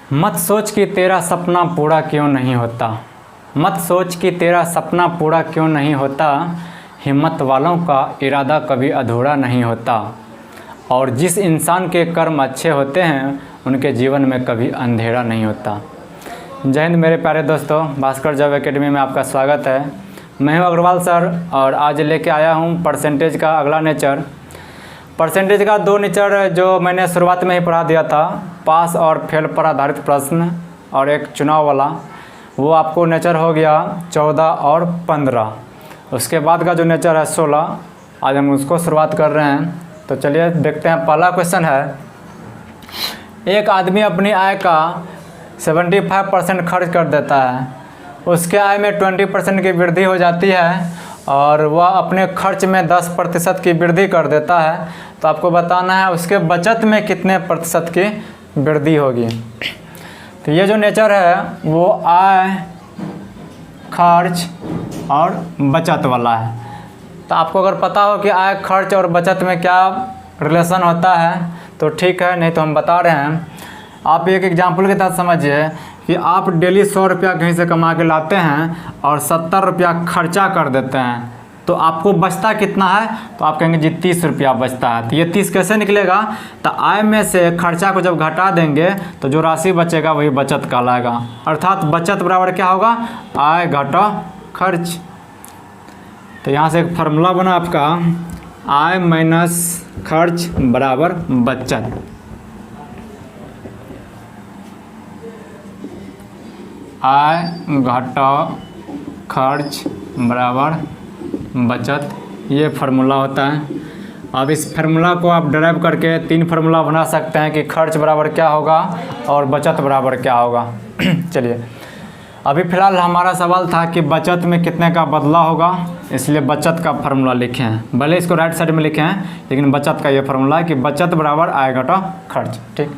मत सोच कि तेरा सपना पूरा क्यों नहीं होता। मत सोच कि तेरा सपना पूरा क्यों नहीं होता। हिम्मत वालों का इरादा कभी अधूरा नहीं होता। और जिस इंसान के कर्म अच्छे होते हैं उनके जीवन में कभी अंधेरा नहीं होता। जय हिंद मेरे प्यारे दोस्तों, भास्कर जॉब एकेडमी में आपका स्वागत है। मैं हूं अग्रवाल सर और आज लेके आया हूं परसेंटेज का अगला नेचर। परसेंटेज का 2 नेचर जो मैंने शुरुआत में ही पढ़ा दिया था, पास और फेल पर आधारित प्रश्न और एक चुनाव वाला, वो आपको नेचर हो गया 14 और 15। उसके बाद का जो नेचर है 16, आज हम उसको शुरुआत कर रहे हैं। तो चलिए देखते हैं। पहला क्वेश्चन है, एक आदमी अपनी आय का 75% खर्च कर देता है। उसके आय में 20% की वृद्धि हो जाती है और वह अपने खर्च में 10% की वृद्धि कर देता है। तो आपको बताना है उसके बचत में कितने प्रतिशत की वृद्धि होगी। तो ये जो नेचर है वो आय, खर्च और बचत वाला है। तो आपको अगर पता हो कि आय, खर्च और बचत में क्या रिलेशन होता है तो ठीक है, नहीं तो हम बता रहे हैं। आप एक एग्जाम्पल के तहत समझिए कि आप डेली 100 रुपया कहीं से कमा के लाते हैं और 70 रुपया खर्चा कर देते हैं, तो आपको बचता कितना है? तो आप कहेंगे जी 30 रुपया बचता है। तो ये 30 कैसे निकलेगा? तो आय में से खर्चा को जब घटा देंगे तो जो राशि बचेगा वही बचत कहलाएगा। अर्थात बचत बराबर क्या होगा? आय घटा खर्च। तो यहाँ से एक फार्मूला बना आपका, आय माइनस खर्च बराबर बचत। आय घटा खर्च बराबर बचत, ये फार्मूला होता है। अब इस फार्मूला को आप ड्राइव करके 3 फार्मूला बना सकते हैं कि खर्च बराबर क्या होगा और बचत बराबर क्या होगा। चलिए, अभी फ़िलहाल हमारा सवाल था कि बचत में कितने का बदला होगा, इसलिए बचत का फार्मूला लिखे हैं। भले इसको राइट साइड में लिखे हैं लेकिन बचत का ये फार्मूला है कि बचत बराबर आय घटा खर्च। ठीक,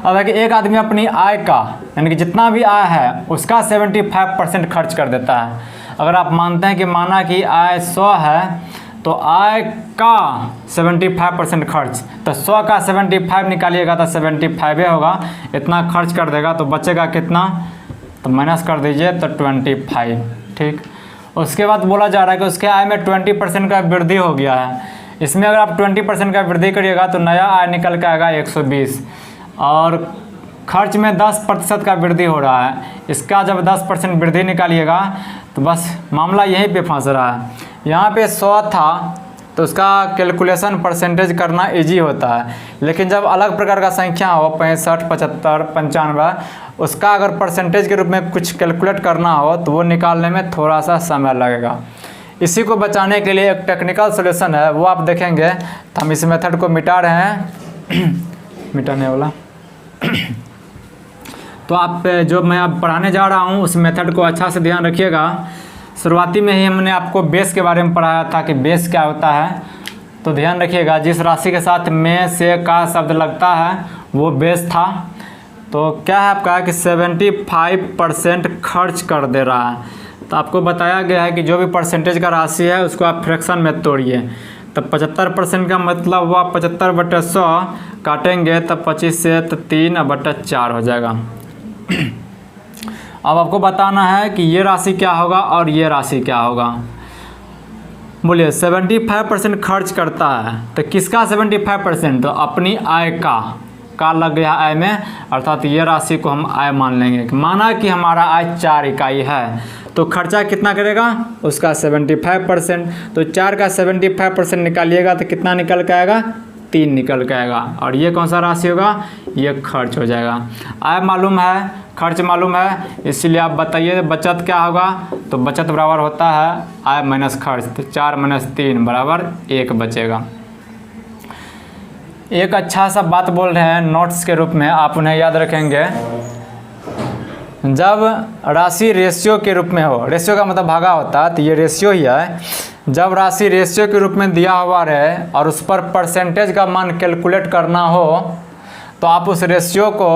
अब है कि एक आदमी अपनी आय का, यानी कि जितना भी आय है उसका 75% खर्च कर देता है। अगर आप मानते हैं कि माना कि आय 100 है तो आय का 75% खर्च, तो 100 का 75 निकालिएगा तो 75 होगा। इतना खर्च कर देगा तो बचेगा कितना? तो माइनस कर दीजिए तो 25। ठीक, उसके बाद बोला जा रहा है कि उसके आय में 20% का वृद्धि हो गया है। इसमें अगर आप 20% का वृद्धि करिएगा तो नया आय निकल के आएगा 120 और खर्च में 10% का वृद्धि हो रहा है। इसका जब 10% वृद्धि निकालिएगा तो बस मामला यहीं पे फंस रहा है। यहाँ पे 100 था तो उसका कैलकुलेशन परसेंटेज करना इजी होता है, लेकिन जब अलग प्रकार का संख्या हो 65, 75, 95, उसका अगर परसेंटेज के रूप में कुछ कैलकुलेट करना हो तो वो निकालने में थोड़ा सा समय लगेगा। इसी को बचाने के लिए एक टेक्निकल सॉल्यूशन है, वो आप देखेंगे। तो हम इस मेथड को मिटा रहे हैं मिटाने वाला। तो आप जो मैं अब पढ़ाने जा रहा हूँ उस मेथड को अच्छा से ध्यान रखिएगा। शुरुआती में ही हमने आपको बेस के बारे में पढ़ाया था कि बेस क्या होता है, तो ध्यान रखिएगा। जिस राशि के साथ में से का शब्द लगता है वो बेस था। तो क्या है आपका कि 75% खर्च कर दे रहा है। तो आपको बताया गया है कि जो भी परसेंटेज का राशि है उसको आप फ्रैक्शन में तोड़िए। तो 75% का मतलब हुआ 75/100 काटेंगे तो 25 से तो 3/4 हो जाएगा। अब आपको बताना है कि ये राशि क्या होगा और ये राशि क्या होगा। बोलिए, 75% खर्च करता है तो किसका 75%? तो अपनी आय का लग गया आय में, अर्थात ये राशि को हम आय मान लेंगे। माना कि हमारा आय 4 इकाई है तो खर्चा कितना करेगा? उसका 75%। तो 4 का 75% निकालिएगा तो कितना निकल के आएगा? 3 निकल के आएगा। और ये कौन सा राशि होगा? ये खर्च हो जाएगा। आय मालूम है, खर्च मालूम है, इसीलिए आप बताइए बचत क्या होगा। तो बचत बराबर होता है आय माइनस खर्च। तो 4 - 3 बराबर 1 बचेगा। एक अच्छा सा बात बोल रहे हैं नोट्स के रूप में, आप उन्हें याद रखेंगे। जब राशि रेशियो के रूप में हो, रेशियो का मतलब भागा होता है, तो ये रेशियो ही है। जब राशि रेशियो के रूप में दिया हुआ रहे और उस पर परसेंटेज का मान कैलकुलेट करना हो तो आप उस रेशियो को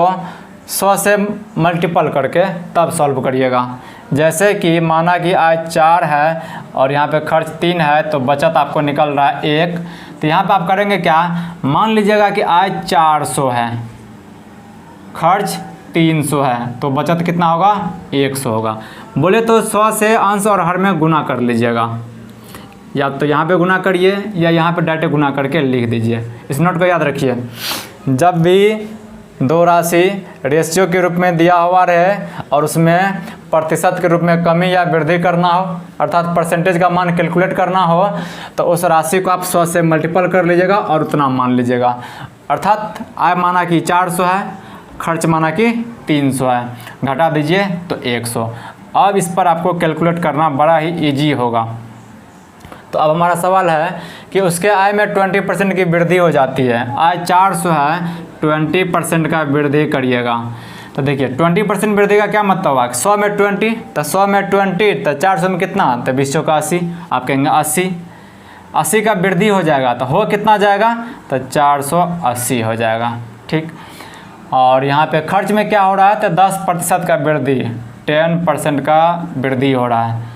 100 से मल्टीपल करके तब सॉल्व करिएगा। जैसे कि माना कि आय 4 है और यहाँ पे खर्च 3 है तो बचत आपको निकल रहा है 1। तो यहाँ पे आप करेंगे क्या? मान लीजिएगा कि आय 400 है, खर्च 300 है, तो बचत कितना होगा 100 होगा। बोले तो 100 से अंश और हर में गुना कर लीजिएगा, या तो यहाँ पे गुना करिए या यहाँ पे डायरेक्ट गुना करके लिख दीजिए। इस नोट को याद रखिए, जब भी दो राशि रेशियो के रूप में दिया हुआ रहे और उसमें प्रतिशत के रूप में कमी या वृद्धि करना हो, अर्थात परसेंटेज का मान कैलकुलेट करना हो, तो उस राशि को आप 100 से मल्टीपल कर लीजिएगा और उतना मान लीजिएगा। अर्थात आय माना कि 400 है, खर्च माना कि 300 है, घटा दीजिए तो 100। अब इस पर आपको कैलकुलेट करना बड़ा ही ईजी होगा। तो अब हमारा सवाल है कि उसके आय में 20% की वृद्धि हो जाती है। आय 400 है, 20% का वृद्धि करिएगा। तो देखिए 20% वृद्धि का क्या मतलब हुआ, 100 में 20, तो 100 में 20 तो 400 में कितना, तो 20 का 80, आप कहेंगे 80 का वृद्धि हो जाएगा, तो हो कितना जाएगा, तो 480 हो जाएगा। ठीक, और यहाँ पे खर्च में क्या हो रहा है, तो 10% का वृद्धि, 10% का वृद्धि हो रहा है।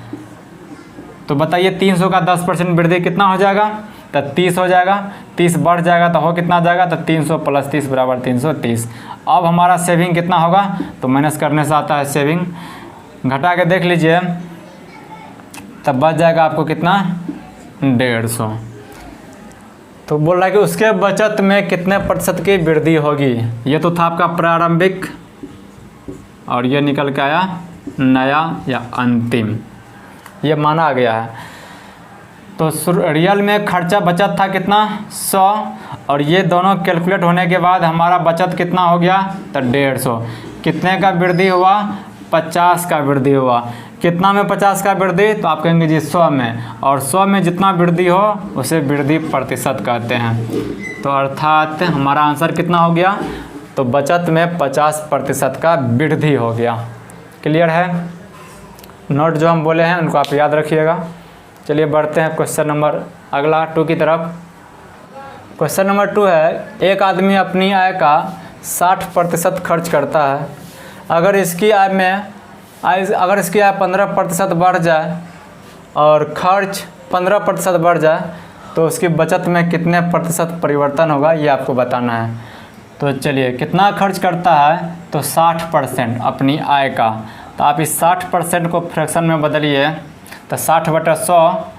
तो बताइए 300 का 10% वृद्धि कितना हो जाएगा, तो 30 हो जाएगा। 30 बढ़ जाएगा तो हो कितना जाएगा, तो 300 + 30 = 330। अब हमारा सेविंग कितना होगा, तो माइनस करने से आता है सेविंग, घटा के देख लीजिए, तब बच जाएगा आपको कितना, 150। तो बोल रहा है कि उसके बचत में कितने प्रतिशत की वृद्धि होगी। ये तो था आपका प्रारंभिक, और ये निकल के आया नया या अंतिम, ये माना गया है। तो रियल में खर्चा बचत था कितना, 100, और ये दोनों कैलकुलेट होने के बाद हमारा बचत कितना हो गया, तो 150। कितने का वृद्धि हुआ, 50 का वृद्धि हुआ। कितना में 50 का वृद्धि, तो आप कहेंगे जी 100 में, और 100 में जितना वृद्धि हो उसे वृद्धि प्रतिशत कहते हैं। तो अर्थात हमारा आंसर कितना हो गया, तो बचत में 50% का वृद्धि हो गया। क्लियर है, नोट जो हम बोले हैं उनको आप याद रखिएगा। चलिए बढ़ते हैं क्वेश्चन नंबर अगला 2 की तरफ। क्वेश्चन नंबर 2 है, एक आदमी अपनी आय का 60% खर्च करता है। अगर इसकी आय 15% बढ़ जाए और खर्च 15% बढ़ जाए तो उसकी बचत में कितने प्रतिशत परिवर्तन होगा, ये आपको बताना है। तो चलिए, कितना खर्च करता है, तो 60% अपनी आय का। तो आप इस 60% को फ्रैक्शन में बदलिए, तो 60/100,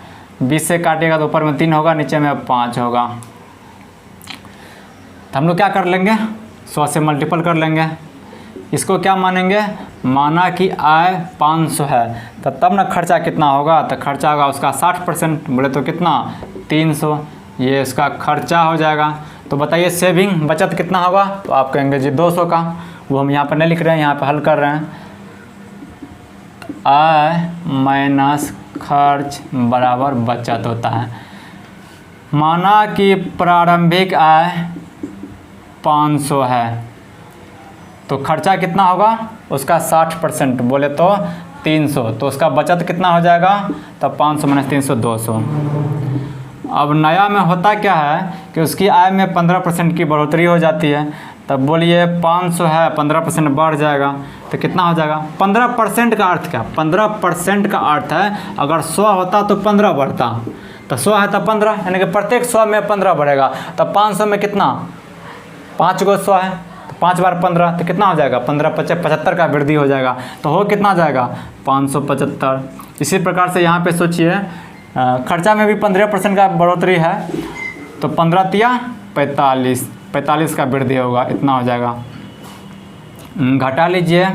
20 से काटिएगा तो ऊपर में 3 होगा, नीचे में 5 होगा। तो हम लोग क्या कर लेंगे, 100 से मल्टीपल कर लेंगे। इसको क्या मानेंगे, माना कि आय 500 है, तो तब ना खर्चा कितना होगा, तो खर्चा होगा उसका 60%, बोले तो कितना, 300, ये इसका खर्चा हो जाएगा। तो बताइए सेविंग बचत कितना होगा, तो आप कहेंगे जी 200 का, वो हम यहाँ पर नहीं लिख रहे हैं, यहाँ पर हल कर रहे हैं। आय माइनस खर्च बराबर बचत होता है। माना कि प्रारंभिक आय 500 है, तो खर्चा कितना होगा, उसका 60%, बोले तो 300, तो उसका बचत कितना हो जाएगा, तो 500 - 300 200। अब नया में होता क्या है कि उसकी आय में 15% की बढ़ोतरी हो जाती है। तब बोलिए 500 है, 15% बढ़ जाएगा तो कितना हो जाएगा, 15% का अर्थ क्या, 15% का अर्थ है अगर 100 होता तो 15 बढ़ता, तो 100 है तो 15, यानी कि प्रत्येक 100 में 15 बढ़ेगा। तब 500 में कितना, 5 को 100 है, तो 5 बार 15, तो कितना हो जाएगा, 15 × 5 = 75 का वृद्धि हो जाएगा। तो हो कितना जाएगा, 575। इसी प्रकार से यहाँ पे सोचिए, खर्चा में भी 15% का बढ़ोतरी है, तो 15 × 3 = 45 का वृद्धि होगा, इतना हो जाएगा। घटा लीजिए,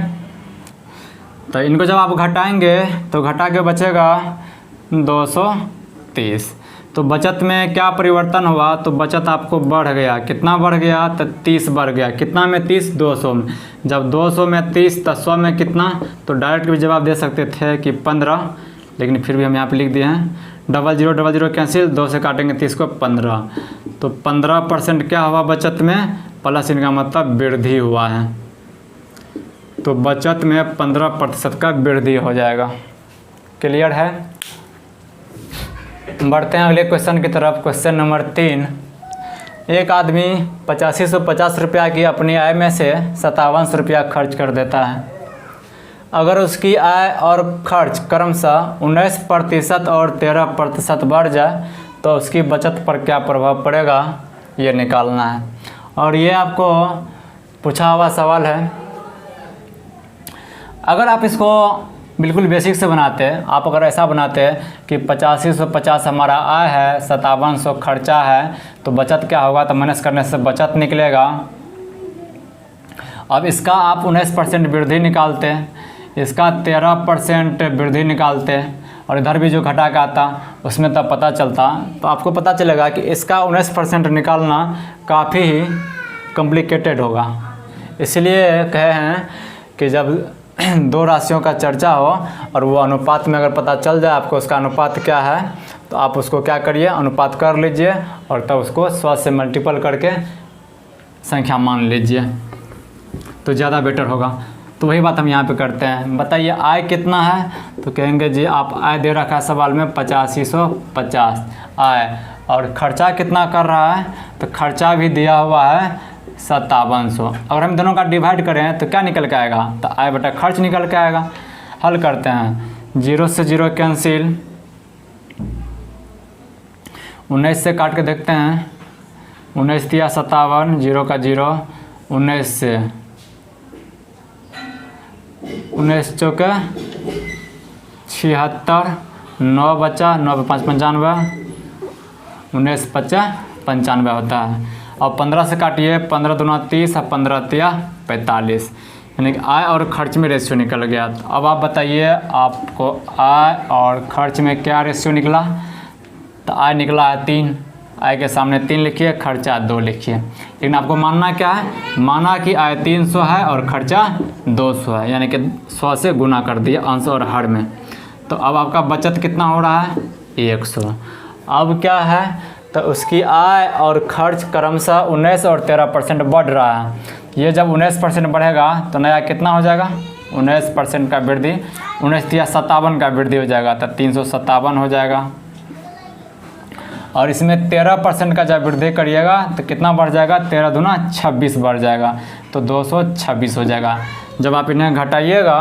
तो इनको जब आप घटाएंगे तो घटा के बचेगा 230। तो बचत में क्या परिवर्तन हुआ, तो बचत आपको बढ़ गया, कितना बढ़ गया, तो 30 बढ़ गया। कितना में 30, 200 में। जब 200 में 30 तो 100 में कितना, तो डायरेक्ट भी जवाब दे सकते थे कि 15, लेकिन फिर भी हम यहाँ पे लिख दिए हैं 00 00 कैंसिल, 2 से काटेंगे 30 को 15, तो 15% क्या हुआ बचत में, प्लस इनका मतलब वृद्धि हुआ है। तो बचत में 15% का वृद्धि हो जाएगा। क्लियर है, बढ़ते हैं अगले क्वेश्चन की तरफ। क्वेश्चन नंबर 3, एक आदमी 8550 रुपया की अपनी आय में से 5700 रुपया खर्च कर देता है। अगर उसकी आय और खर्च क्रमशः 19% और 13% बढ़ जाए तो उसकी बचत पर क्या प्रभाव पड़ेगा, ये निकालना है। और ये आपको पूछा हुआ सवाल है, अगर आप इसको बिल्कुल बेसिक से बनाते हैं, आप अगर ऐसा बनाते हैं कि 8550 हमारा आय है, 5700 खर्चा है, तो बचत क्या होगा, तो माइनस करने से बचत निकलेगा। अब इसका आप 19% वृद्धि निकालते हैं, इसका 13% वृद्धि निकालते हैं, और इधर भी जो घटा के आता उसमें तब पता चलता, तो आपको पता चलेगा कि इसका 19% निकालना काफ़ी ही कॉम्प्लिकेटेड होगा। इसलिए कहे हैं कि जब दो राशियों का चर्चा हो और वो अनुपात में अगर पता चल जाए आपको उसका अनुपात क्या है, तो आप उसको क्या करिए, अनुपात कर लीजिए और तब उसको 100 से मल्टीपल करके संख्या मान लीजिए, तो ज़्यादा बेटर होगा। तो वही बात हम यहाँ पे करते हैं। बताइए आय कितना है, तो कहेंगे जी आप आय दे रखा है सवाल में 8550 आय, और खर्चा कितना कर रहा है, तो खर्चा भी दिया हुआ है 5700। अगर हम दोनों का डिवाइड करें तो क्या निकल के आएगा, तो आय बटा खर्च निकल के आएगा। हल करते हैं, 0 से 0 कैंसिल, 19 से काट के देखते हैं, 19 दिया 57, 0 का 0, 19 से 19 चौके 76, 9 बचा, 9 पे 5 95, 19 पचा 95 होता है। और 15 से काटिए, 15 दूना 30 और 15 तिया 45, यानी कि आय और खर्च में रेशियो निकल गया। तो अब आप बताइए आपको आय और खर्च में क्या रेशियो निकला, तो आय निकला है 3, आय के सामने 3 लिखिए, खर्चा 2 लिखिए। लेकिन आपको मानना क्या है, माना कि आय 300 है और खर्चा 200 है, यानी कि 100 से गुना कर दिया अंश और हर में। तो अब आपका बचत कितना हो रहा है, 100। अब क्या है, तो उसकी आय और खर्च क्रमशः 19 और 13% बढ़ रहा है। ये जब 19% बढ़ेगा तो नया कितना हो जाएगा, 19% का वृद्धि, 19 या 57 का वृद्धि हो जाएगा, तो 357 हो जाएगा। और इसमें 13% का जब वृद्धि करिएगा तो कितना बढ़ जाएगा, 13 दूना 26 बढ़ जाएगा, तो 226 हो जाएगा। जब आप इन्हें घटाइएगा,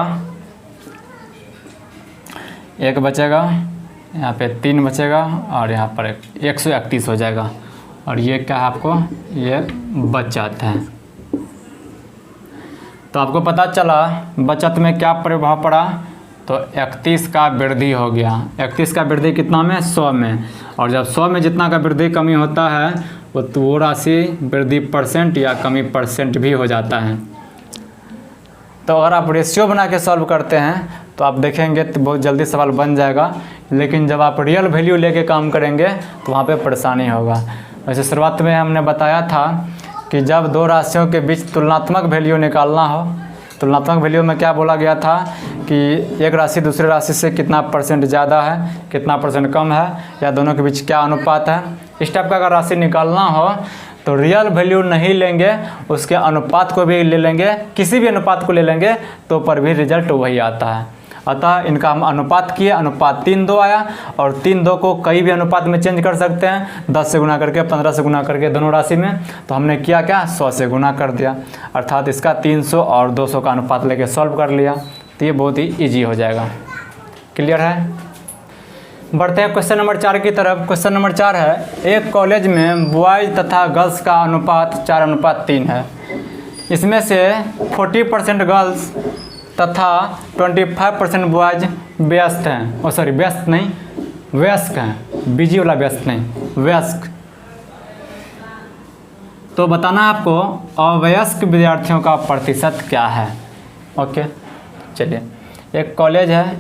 1 बचेगा, यहाँ पे 3 बचेगा और यहाँ पर 131 हो जाएगा। और ये क्या है आपको, ये बचत है। तो आपको पता चला बचत में क्या प्रभाव पड़ा, तो 31 का वृद्धि हो गया। 31 का वृद्धि कितना में, 100 में। और जब 100 में जितना का वृद्धि कमी होता है वो राशि वृद्धि परसेंट या कमी परसेंट भी हो जाता है। तो अगर आप रेशियो बना के सॉल्व करते हैं तो आप देखेंगे तो बहुत जल्दी सवाल बन जाएगा, लेकिन जब आप रियल वैल्यू लेके काम करेंगे तो वहाँ पे परेशानी होगा। वैसे शुरुआत में हमने बताया था कि जब दो राशियों के बीच तुलनात्मक वैल्यू निकालना हो, तुलनात्मक वैल्यू में क्या बोला गया था कि एक राशि दूसरे राशि से कितना परसेंट ज़्यादा है, कितना परसेंट कम है, या दोनों के बीच क्या अनुपात है। इस टाइप का अगर राशि निकालना हो तो रियल वैल्यू नहीं लेंगे, उसके अनुपात को भी ले लेंगे, किसी भी अनुपात को ले लेंगे तो पर भी रिजल्ट वही आता है। अतः इनका हम अनुपात किए, अनुपात 3:2 आया, और 3:2 को कई भी अनुपात में चेंज कर सकते हैं, 10 से गुना करके, 15 से गुना करके दोनों राशि में। तो हमने किया क्या, 100 से गुना कर दिया, अर्थात इसका 300 और 200 का अनुपात लेके सॉल्व कर लिया। तो ये बहुत ही ईजी हो जाएगा। क्लियर है। बढ़ते हैं क्वेश्चन नंबर 4 की तरफ। क्वेश्चन नंबर 4 है, एक कॉलेज में बॉयज़ तथा गर्ल्स का अनुपात 4:3 है। इसमें से 40% गर्ल्स तथा 25% बॉयज व्यस्त हैं, व्यस्त नहीं, वयस्क हैं, बीजी वाला व्यस्त नहीं, वयस्क। तो बताना आपको अवयस्क विद्यार्थियों का प्रतिशत क्या है। ओके, चलिए। एक कॉलेज है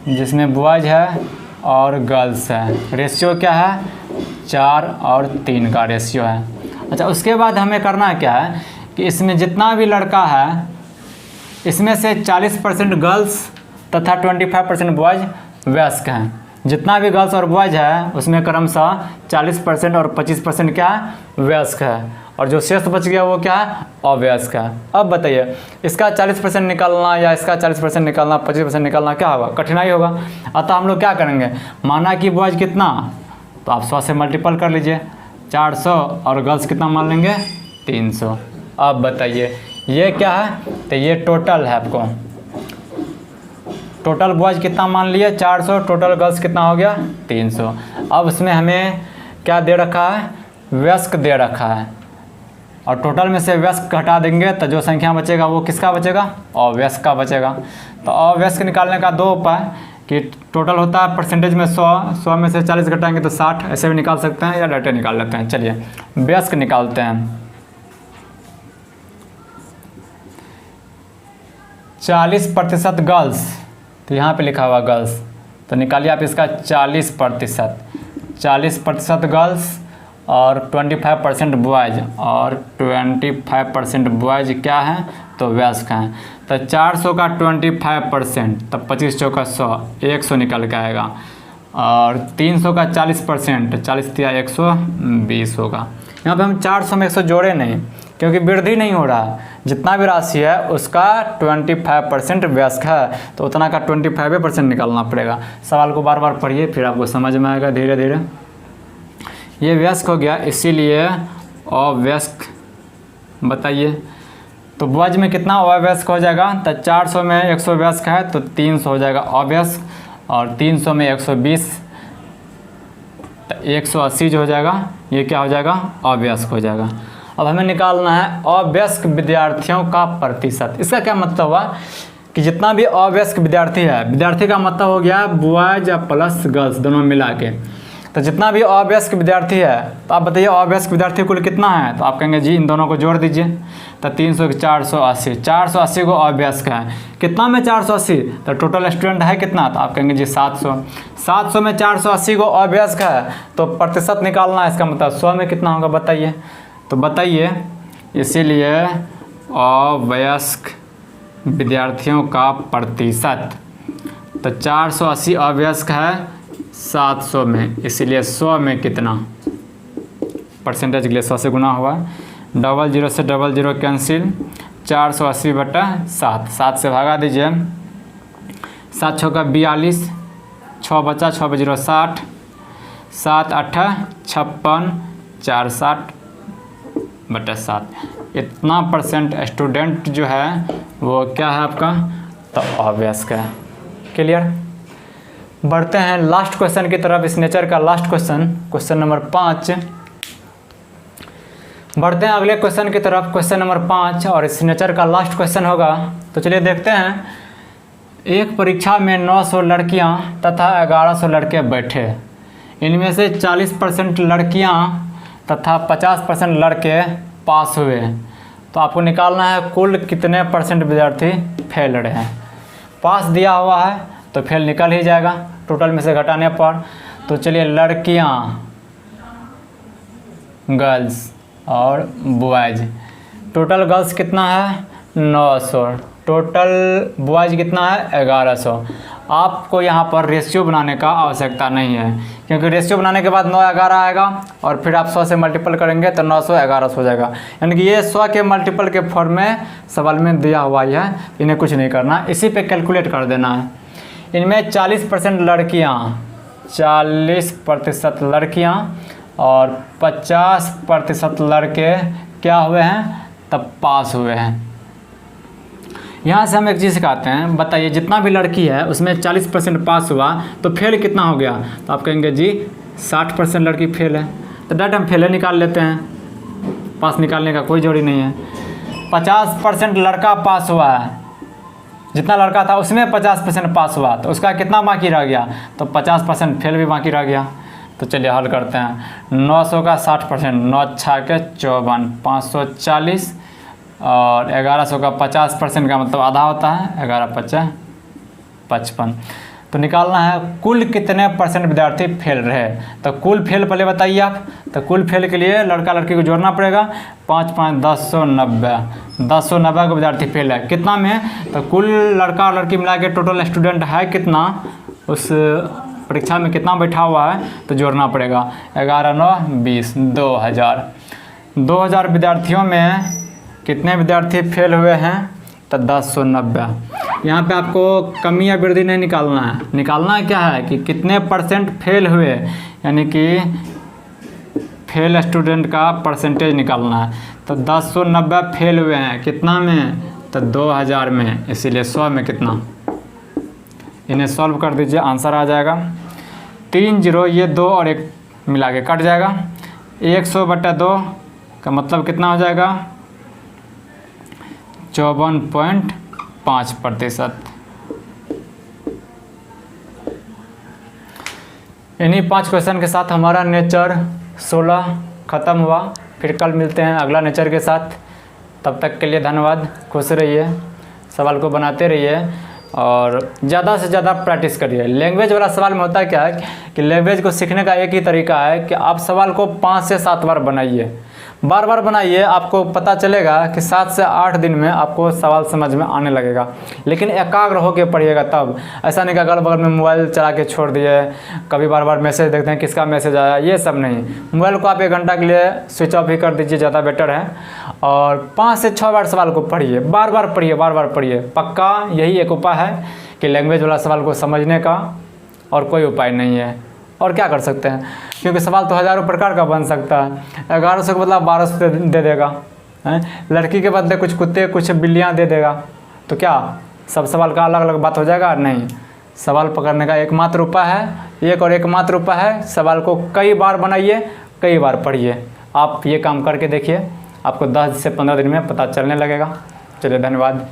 जिसमें बॉयज है और गर्ल्स है, रेशियो क्या है, 4 और 3 का रेशियो है। अच्छा, उसके बाद हमें करना क्या है कि इसमें जितना भी लड़का है इसमें से 40% गर्ल्स तथा 25% बॉयज वयस्क हैं। जितना भी गर्ल्स और बॉयज है उसमें क्रमशः 40% और 25% क्या है, वयस्क है, और जो शेष बच गया वो क्या है, अवयस्क है। अब बताइए इसका 40% निकालना या इसका 40% निकालना, 25% निकालना क्या होगा, कठिनाई होगा। अतः हम लोग क्या करेंगे, माना कि बॉयज कितना, तो आप 100 से मल्टीपल कर लीजिए, 400, और गर्ल्स कितना मान लेंगे, 300। अब बताइए ये क्या है, तो ये टोटल है। आपको टोटल बॉयज कितना मान लिए, 400, टोटल गर्ल्स कितना हो गया, 300। अब उसमें हमें क्या दे रखा है, वयस्क दे रखा है, और टोटल में से व्यस्क हटा देंगे तो जो संख्या बचेगा वो किसका बचेगा, अव्यस्क का बचेगा। तो अव्यस्क निकालने का दो उपाय कि टोटल होता है परसेंटेज में 100 में से 40 घटाएंगे तो 60, ऐसे भी निकाल सकते हैं या डायरेक्ट निकाल लेते हैं। चलिए व्यस्क निकालते हैं। 40% गर्ल्स, तो यहाँ पे लिखा हुआ गर्ल्स, तो निकालिए आप इसका 40% गर्ल्स और 25% बॉयज़, और 25% बॉयज़ क्या है तो व्यस्क हैं। तो 400 का 25%, तब 25 चौका 100, 100 निकल के आएगा। और 300 का 40%, 40 तिया 120 होगा। यहाँ पे हम 400 में 100 जोड़े नहीं, क्योंकि वृद्धि नहीं हो रहा। जितना भी राशि है उसका 25% व्यस्क है, तो उतना का 25% निकालना पड़ेगा। सवाल को बार बार पढ़िए, फिर आपको समझ में आएगा धीरे धीरे। ये व्यस्क हो गया, इसीलिए अव्यस्क। बताइए तो बॉयज में कितना अव्यस्क हो जाएगा, तो 400 में 100 व्यस्क है तो 300 हो जाएगा अव्यस्क, और 300 में 120 तो 180 जो हो जाएगा ये क्या हो जाएगा, अव्यस्क हो जाएगा। अब हमें निकालना है अव्यस्क विद्यार्थियों का प्रतिशत। इसका क्या मतलब हुआ कि जितना भी अव्यस्क विद्यार्थी है, विद्यार्थी का मतलब हो गया बॉयज प्लस गर्ल्स दोनों मिला के, तो जितना भी अव्यस्क विद्यार्थी है, तो आप बताइए अव्यस्क विद्यार्थी कुल कितना है, तो आप कहेंगे जी इन दोनों को जोड़ दीजिए, तो 300 के 480, 480 को अव्यस्क है। कितना में 480, तो टोटल स्टूडेंट है कितना, तो आप कहेंगे जी 700। 700 में 480 को अव्यस्क है, तो प्रतिशत निकालना है, इसका मतलब 100 में कितना होगा बताइए। तो बताइए, इसीलिए अव्यस्क विद्यार्थियों का प्रतिशत, तो 480 अव्यस्क है 700 में, इसीलिए 100 में कितना, परसेंटेज के लिए 100 से गुना हुआ, 00 से 00 कैंसिल, 480/7, 7 से भगा दीजिए, 7 छः का 42, 6 बचा, 6 बजे 60, 7 8 56, 4 60/7। इतना परसेंट स्टूडेंट जो है वो क्या है आपका, तो अव्यस्क है। क्लियर। बढ़ते हैं लास्ट क्वेश्चन की तरफ, इस नेचर का लास्ट क्वेश्चन, क्वेश्चन नंबर 5। बढ़ते हैं अगले क्वेश्चन की तरफ, क्वेश्चन नंबर 5, और इस नेचर का लास्ट क्वेश्चन होगा। तो चलिए देखते हैं। एक परीक्षा में 900 लड़कियां तथा 1100 लड़के बैठे, इनमें से 40% लड़कियां तथा 50% लड़के पास हुए, तो आपको निकालना है कुल कितने परसेंट विद्यार्थी फेल रहे हैं। पास दिया हुआ है तो फेल निकल ही जाएगा टोटल में से घटाने पर। तो चलिए लड़कियां, गर्ल्स और बॉयज़, टोटल गर्ल्स कितना है 900, टोटल बॉयज़ कितना है 1100। आपको यहाँ पर रेशियो बनाने का आवश्यकता नहीं है, क्योंकि रेशियो बनाने के बाद 9 11 आएगा और फिर आप 100 से मल्टीपल करेंगे तो 900 1100 हो जाएगा। यानी कि ये 100 के मल्टीपल के फॉर्म में सवाल में दिया हुआ ही है, इन्हें कुछ नहीं करना, इसी पे कैलकुलेट कर देना है। इनमें 40% लड़कियाँ, 40% लड़कियाँ और 50% लड़के क्या हुए हैं, तब पास हुए हैं। यहाँ से हम एक चीज़ सिखाते हैं। बताइए जितना भी लड़की है उसमें 40% पास हुआ तो फेल कितना हो गया, तो आप कहेंगे जी 60% लड़की फेल है, तो डायरेक्ट हम फेल निकाल लेते हैं, पास निकालने का कोई जरूरी नहीं है। 50% लड़का पास हुआ है, जितना लड़का था उसमें 50% पास हुआ, तो उसका कितना बाकी रह गया, तो 50% फेल भी बाकी रह गया। तो चलिए हल करते हैं। 900 का 60%, 9 6 के 54, 540, और 1100 का 50% का मतलब आधा होता है, 11 5 55। तो निकालना है कुल कितने परसेंट विद्यार्थी फेल रहे। तो कुल फेल पहले बताइए आप, तो कुल फेल के लिए लड़का लड़की को जोड़ना पड़ेगा, 5 5 1090, 1090 को विद्यार्थी फेल है। कितना में, तो कुल लड़का और लड़की मिला के टोटल स्टूडेंट है कितना, उस परीक्षा में कितना बैठा हुआ है, तो जोड़ना पड़ेगा। 11 9 20, 2000 विद्यार्थियों में कितने विद्यार्थी फेल हुए हैं, तो 1090। यहाँ पे आपको कमी या वृद्धि नहीं निकालना है, निकालना क्या है कि कितने परसेंट फेल हुए, यानी कि फेल स्टूडेंट का परसेंटेज निकालना है। तो 1090 फेल हुए हैं कितना में, तो 2000 में, इसीलिए 100 में कितना। इन्हें सॉल्व कर दीजिए, आंसर आ जाएगा 3 0, ये 2 और 1 मिला के कट जाएगा। 100/2 का मतलब कितना हो जाएगा 54.5%। इन्हीं 5 क्वेश्चन के साथ हमारा नेचर 16 ख़त्म हुआ। फिर कल मिलते हैं अगला नेचर के साथ। तब तक के लिए धन्यवाद। खुश रहिए, सवाल को बनाते रहिए और ज़्यादा से ज़्यादा प्रैक्टिस करिए। लैंग्वेज वाला सवाल में होता है क्या है कि लैंग्वेज को सीखने का एक ही तरीका है कि आप सवाल को 5 से 7 बार बनाइए, बार बार बनाइए। आपको पता चलेगा कि 7 से 8 दिन में आपको सवाल समझ में आने लगेगा। लेकिन एकाग्र होकर पढ़िएगा तब। ऐसा नहीं कि अगल बगल में मोबाइल चला के छोड़ दिए, कभी बार बार मैसेज देखते हैं किसका मैसेज आया, ये सब नहीं। मोबाइल को आप 1 घंटा के लिए स्विच ऑफ ही कर दीजिए, ज़्यादा बेटर है। और 5 से 6 बार सवाल को पढ़िए, बार बार पढ़िए, बार बार पढ़िए। पक्का यही एक उपाय है कि लैंग्वेज वाला सवाल को समझने का, और कोई उपाय नहीं है। और क्या कर सकते हैं, क्योंकि सवाल तो हज़ारों प्रकार का बन सकता है। 1100 के बदला 1200 दे देगा, लड़की के बदले कुछ कुत्ते कुछ बिल्लियाँ दे देगा, तो क्या सब सवाल का अलग अलग बात हो जाएगा? नहीं। सवाल पकड़ने का एकमात्र उपाय है, एक और एकमात्र उपाय है, सवाल को कई बार बनाइए, कई बार पढ़िए। आप ये काम करके देखिए, आपको 10 से 15 दिन में पता चलने लगेगा। चलिए, धन्यवाद।